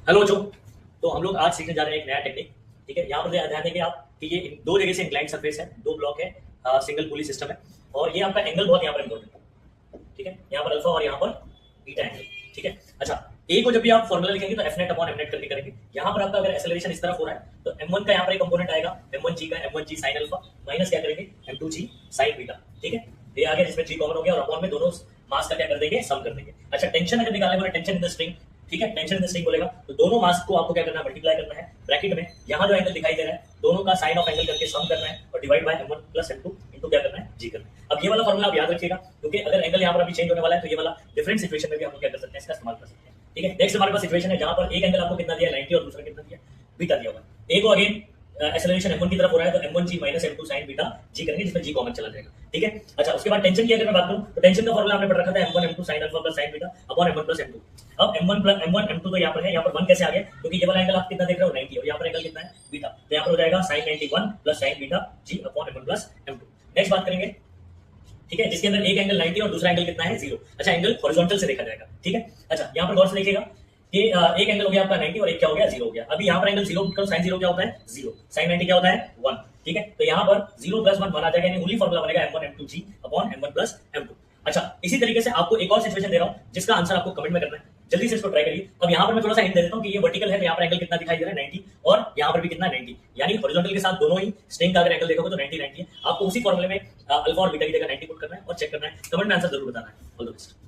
Hello बच्चों। तो हम लोग आज सीखने जा रहे हैं एक नया टेक्निक। ठीक है, यहाँ पर ध्यान देंगे आप कि ये दो जगह से इंक्लाइंड सरफेस है, दो ब्लॉक है, सिंगल पुली सिस्टम है। और ये आपका एंगल बहुत यहाँ पर इंपॉर्टेंट है। ठीक है, यहाँ पर अल्फा और यहाँ पर बीटा एंगल। ठीक है, अच्छा, ए को जब भी आप फॉर्मूला लिखेंगे तो F net upon M net करके करेंगे। यहाँ पर आपका अगर एक्सेलरेशन इस तरफ हो रहा है तो एम वन का यहाँ पर एक कंपोनेंट आएगा, एम वन जी का, M one G sine alpha minus क्या करेंगे, M two G sine beta. ठीक है, ये आ गया जिसमें जी कॉमन हो गया और अपॉन में दोनों मास का क्या कर देंगे, सम कर देंगे। अच्छा, टेंशन अगर निकालने वाला टेंशन इन द स्ट्रिंग। ठीक है, टेंशन इन द स्ट्रिंग बोलेगा तो दोनों मास को आपको क्या करना है, मल्टीप्लाई करना है ब्रैकेट में। यहाँ जो एंगल दिखाई दे रहा है दोनों का साइन ऑफ एंगल करके सम करना है और divide by m1 plus m2 into क्या करना है, जी करना है। अब ये वाला फॉर्मूला आप याद रखिएगा क्योंकि अगर एंगल यहाँ पर अभी चेंज होने वाला है तो ये वाला डिफरेंट सिचुएशन में भी हम लोग क्या कर सकते हैं, इसका इस्तेमाल कर सकते हैं। ठीक है, नेक्स्ट हमारे पास सिचुएशन है जहां पर एक एंगल आपको कितना दिया है 90 और दूसरा कितना दिया बीटा दिया हुआ है। ए को अगेन एक्सेलरेशन m1 की तरफ हो रहा है तो m1g minus m2 sin beta जी करेंगे जिसमें g कॉमन चला जाएगा। ठीक है, अच्छा, उसके बाद टेंशन की अगर मैं बात करूं तो टेंशन का फॉर्मूला हमने पढ़ रखा था m1 m2 sin alpha plus sin beta upon m1 plus m2। अब m1 प्लस m1 m2 तो यहाँ पर है, यहाँ पर 1 कैसे आ गया क्योंकि ये वाला एंगल आप कितना देख रहे हो 90 और यहाँ पर एंगल कितना है बीटा, तो यहाँ पर हो जाएगा sin 91 plus sin beta g upon m1 plus m2। Next बात करेंगे, ठीक है, जिसके अंदर एक एंगल 90 और दूसरा एंगल कितना है 0। अच्छा, एंगल हॉरिजॉन्टल से देखा जाएगा। ठीक है, अच्छा, यहाँ पर गौर से देखिएगा कि एक एंगल हो गया आपका 90 और एक क्या हो गया 0 हो गया। अभी यहाँ पर एंगल 0 करो, sin 0 क्या होता है 0, sin 90 क्या होता है 1। ठीक है, तो यहाँ पर 0 प्लस 1 आ जाएगा, यानी ओनली फॉर्मूला बनेगा m1 m2 g upon m1 plus m2। अच्छा, इसी तरीके से आपको एक और सिचुएशन दे रहा हूं जिसका आंसर आपको कमेंट में करना है, जल्दी से इसको ट्राई करिए। अब यहाँ पर मैं थोड़ा सा हिंट दे देता हूँ कि ये वर्टिकल है तो यहाँ पर एंगल कितना दिखाई दे रहा है 90 और यहाँ पर भी कितना 90, यानी हॉरिजॉन्टल के साथ दोनों ही स्ट्रिंग का अगर एंगल देखोगे तो 90 90 है। आपको उसी फॉर्मूले में अल्फा और बीटा की जगह 90 पुट करना है और चेक करना है। कमेंट में आंसर जरूर बताना है। All the best.